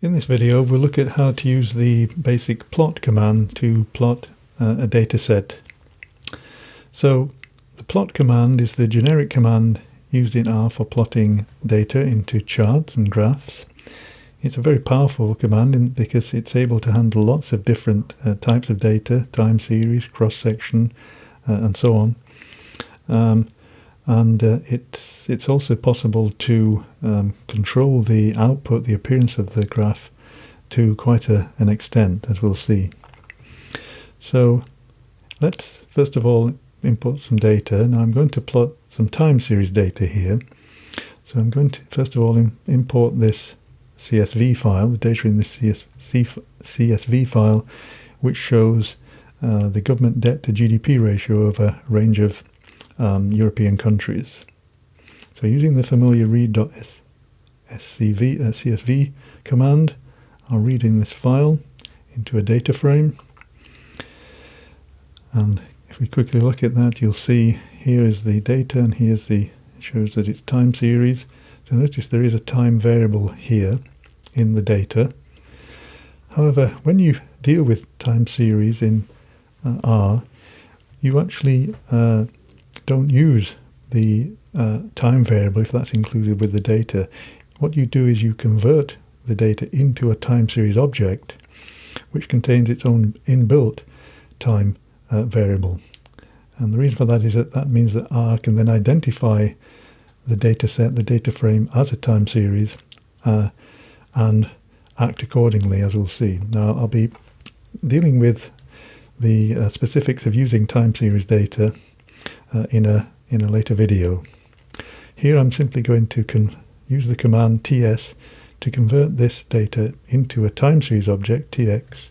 In this video we'll look at how to use the basic plot command to plot a data set. So the plot command is the generic command used in R for plotting data into charts and graphs. It's a very powerful command because it's able to handle lots of different types of data, time series, cross-section and so on. It's also possible to control the output, the appearance of the graph to quite an extent, as we'll see. So let's first of all import some data. Now I'm going to plot some time series data here. So I'm going to first of all import this CSV file, the data in this CSV file, which shows the government debt to GDP ratio of a range of European countries. So using the familiar read.csv command, I'll read in this file into a data frame. And if we quickly look at that, you'll see here is the data and here's it shows that it's time series. So notice there is a time variable here in the data. However, when you deal with time series in R, you actually don't use the time variable if that's included with the data. What you do is you convert the data into a time series object which contains its own inbuilt time variable. And the reason for that is that means that R can then identify the data set, the data frame, as a time series and act accordingly, as we'll see. Now I'll be dealing with the specifics of using time series data in a later video. Here I'm simply going to use the command ts to convert this data into a time series object, tx.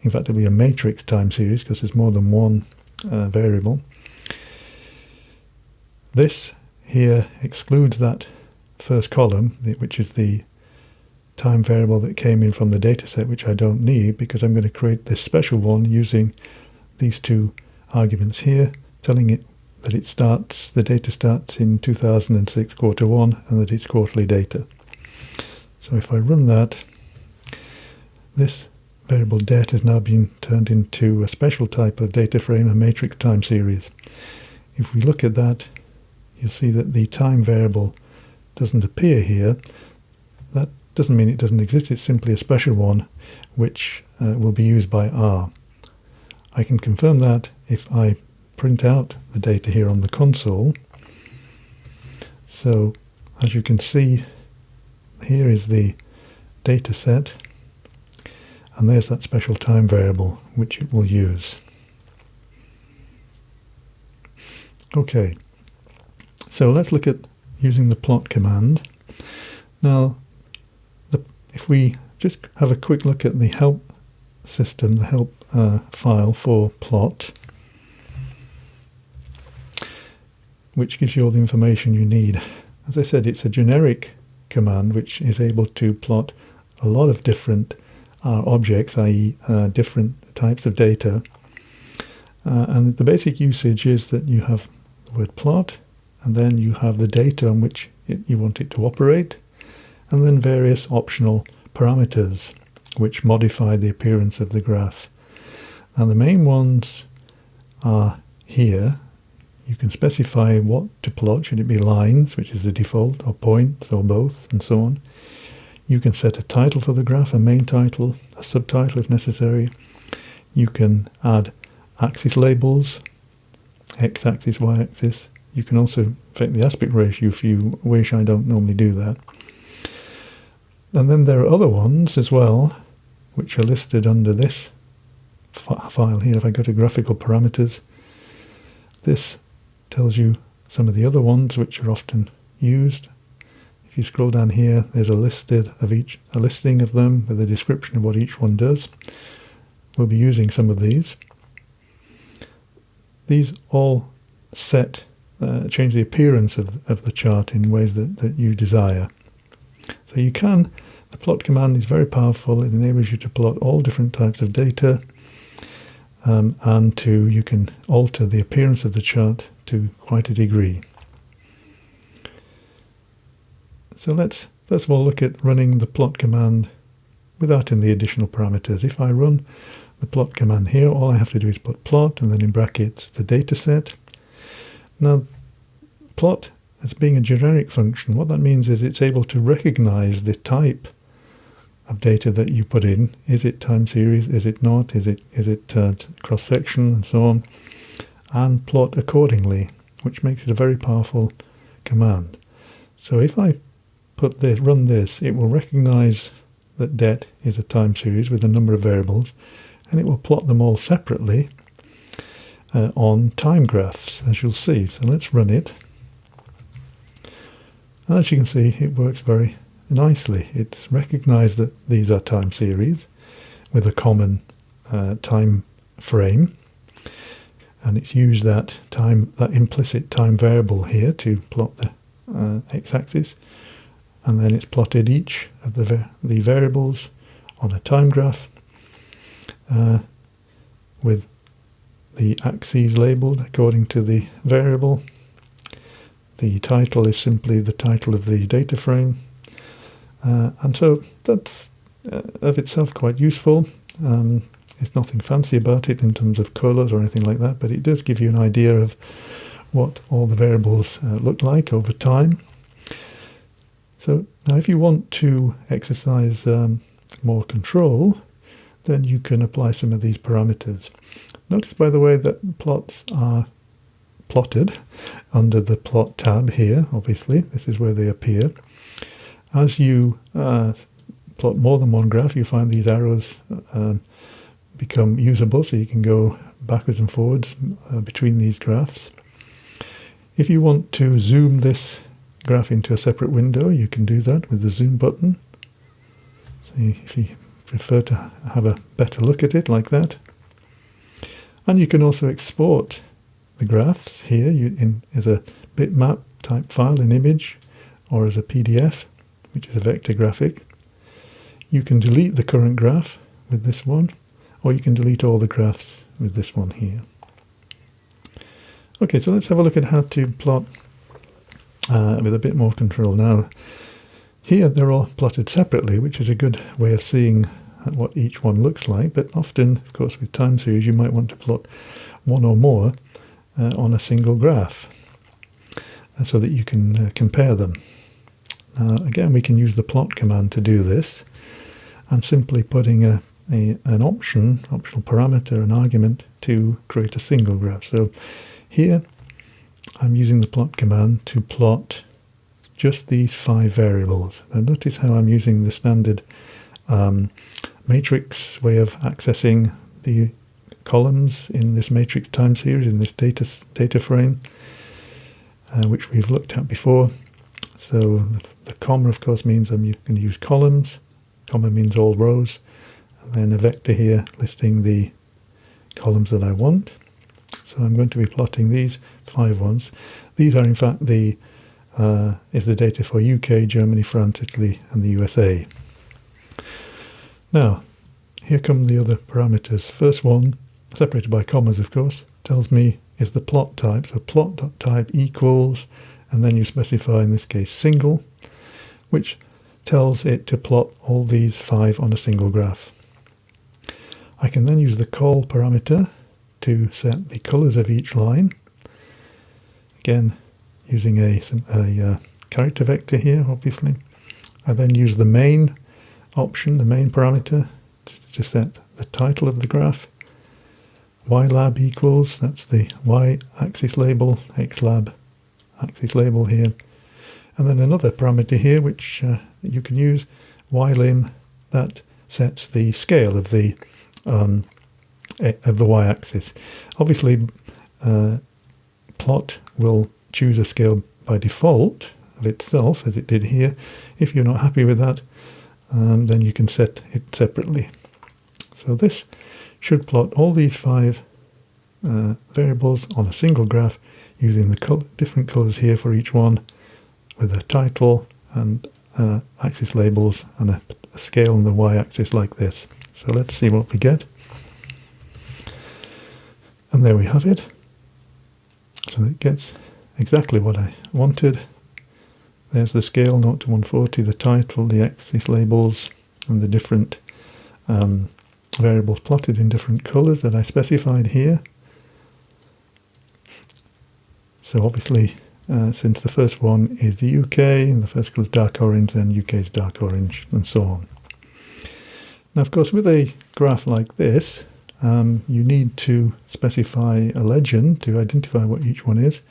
In fact, it'll be a matrix time series because there's more than one variable. This here excludes that first column, which is the time variable that came in from the data set, which I don't need because I'm going to create this special one using these two arguments here, telling it that the data starts in 2006 quarter 1 and that it's quarterly data. So if I run that, this variable det has now been turned into a special type of data frame, a matrix time series. If we look at that, you'll see that the time variable doesn't appear here. That doesn't mean it doesn't exist, it's simply a special one which will be used by R. I can confirm that if I print out the data here on the console. So as you can see, here is the data set and there's that special time variable which it will use. Okay, so let's look at using the plot command. Now if we just have a quick look at the help system, the help file for plot, which gives you all the information you need. As I said, it's a generic command which is able to plot a lot of different objects, i.e. different types of data. And the basic usage is that you have the word plot, and then you have the data on which you want it to operate, and then various optional parameters which modify the appearance of the graph. Now the main ones are here. You can specify what to plot. Should it be lines, which is the default, or points, or both, and so on. You can set a title for the graph, a main title, a subtitle if necessary. You can add axis labels, x-axis, y-axis. You can also affect the aspect ratio if you wish. I don't normally do that. And then there are other ones as well, which are listed under this file here. If I go to graphical parameters, this tells you some of the other ones which are often used. If you scroll down here, there's a listing of them with a description of what each one does. We'll be using some of these. These all change the appearance of the chart in ways that you desire. So the plot command is very powerful. It enables you to plot all different types of data, and you can alter the appearance of the chart to quite a degree. So let's first of all look at running the plot command without in the additional parameters. If I run the plot command here, all I have to do is put plot and then in brackets the data set. Now, plot, as being a generic function, what that means is it's able to recognize the type of data that you put in. Is it time series? Is it not? Is it cross-section and so on? And plot accordingly, which makes it a very powerful command. So if I run this, it will recognize that det is a time series with a number of variables, and it will plot them all separately on time graphs, as you'll see. So let's run it. And as you can see, it works very nicely. It's recognized that these are time series with a common time frame, and it's used that implicit time variable here to plot the x-axis, and then it's plotted each of the variables on a time graph with the axes labeled according to the variable. The title is simply the title of the data frame, and so that's of itself quite useful. There's nothing fancy about it in terms of colours or anything like that, but it does give you an idea of what all the variables look like over time. So now if you want to exercise more control, then you can apply some of these parameters. Notice, by the way, that plots are plotted under the plot tab here. Obviously, this is where they appear. As you plot more than one graph, you find these arrows become usable, so you can go backwards and forwards between these graphs. If you want to zoom this graph into a separate window, you can do that with the zoom button. So if you prefer to have a better look at it like that. And you can also export the graphs here as a bitmap type file, an image, or as a PDF, which is a vector graphic. You can delete the current graph with this one, or you can delete all the graphs with this one here. Okay, so let's have a look at how to plot with a bit more control. Now, here they're all plotted separately, which is a good way of seeing what each one looks like, but often, of course, with time series, you might want to plot one or more on a single graph so that you can compare them. Now, again, we can use the plot command to do this, and simply putting an optional parameter, an argument, to create a single graph. So here I'm using the plot command to plot just these 5 variables. Now notice how I'm using the standard matrix way of accessing the columns in this matrix time series, in this data frame, which we've looked at before. So the comma, of course, means I'm going to use columns. Comma means all rows, and then a vector here listing the columns that I want. So I'm going to be plotting these 5 ones. These are in fact the data for UK, Germany, France, Italy, and the USA. Now, here come the other parameters. First one, separated by commas, of course, tells me is the plot type. So plot.type equals, and then you specify in this case single, which tells it to plot all these 5 on a single graph. I can then use the call parameter to set the colors of each line. Again, using a character vector here, obviously. I then use the main option, the main parameter, to set the title of the graph. ylab equals, that's the y-axis label, xlab axis label here. And then another parameter here, which you can use, ylim, that sets the scale of the y-axis. Obviously, plot will choose a scale by default of itself, as it did here. If you're not happy with that, then you can set it separately. So this should plot all these 5 variables on a single graph using the different colors here for each one, with a title and axis labels and a scale on the y-axis like this. So let's see what we get. And there we have it. So it gets exactly what I wanted. There's the scale 0 to 140, the title, the axis labels, and the different variables plotted in different colours that I specified here. So obviously, since the first one is the UK, and the first colour is dark orange, then UK is dark orange, and so on. Now, of course, with a graph like this, you need to specify a legend to identify what each one is.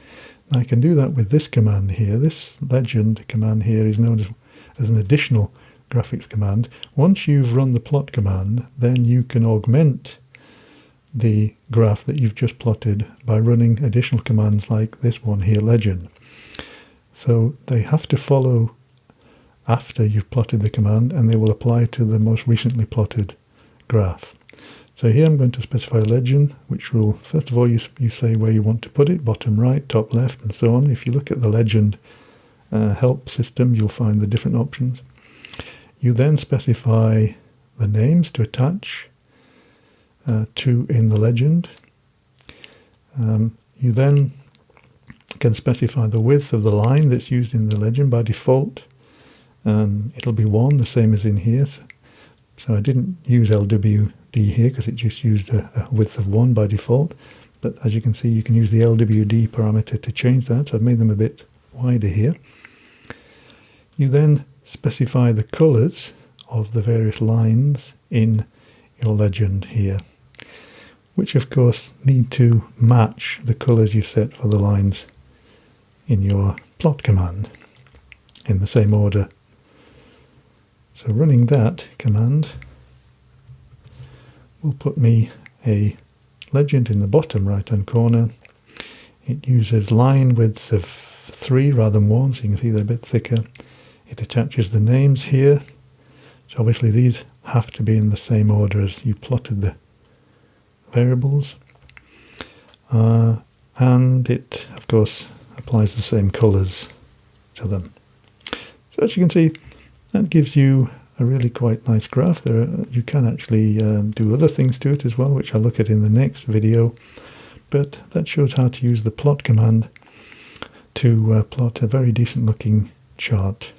And I can do that with this command here. This legend command here is known as an additional graphics command. Once you've run the plot command, then you can augment the graph that you've just plotted by running additional commands like this one here, legend. So they have to follow after you've plotted the command, and they will apply to the most recently plotted graph. So here I'm going to specify a legend, which will, first of all, you say where you want to put it, bottom right, top left, and so on. If you look at the legend help system, you'll find the different options. You then specify the names to attach to in the legend. You then can specify the width of the line that's used in the legend. By default, it'll be 1, the same as in here. So I didn't use LWD here because it just used a width of 1 by default. But as you can see, you can use the LWD parameter to change that. So I've made them a bit wider here. You then specify the colours of the various lines in your legend here, which of course need to match the colours you set for the lines in your plot command in the same order. So running that command will put me a legend in the bottom right hand corner. It uses line widths of 3 rather than 1, so you can see they're a bit thicker. It attaches the names here, so obviously these have to be in the same order as you plotted the variables, and it of course applies the same colours to them. So as you can see, that gives you a really quite nice graph. You can actually do other things to it as well, which I'll look at in the next video, but that shows how to use the plot command to plot a very decent looking chart.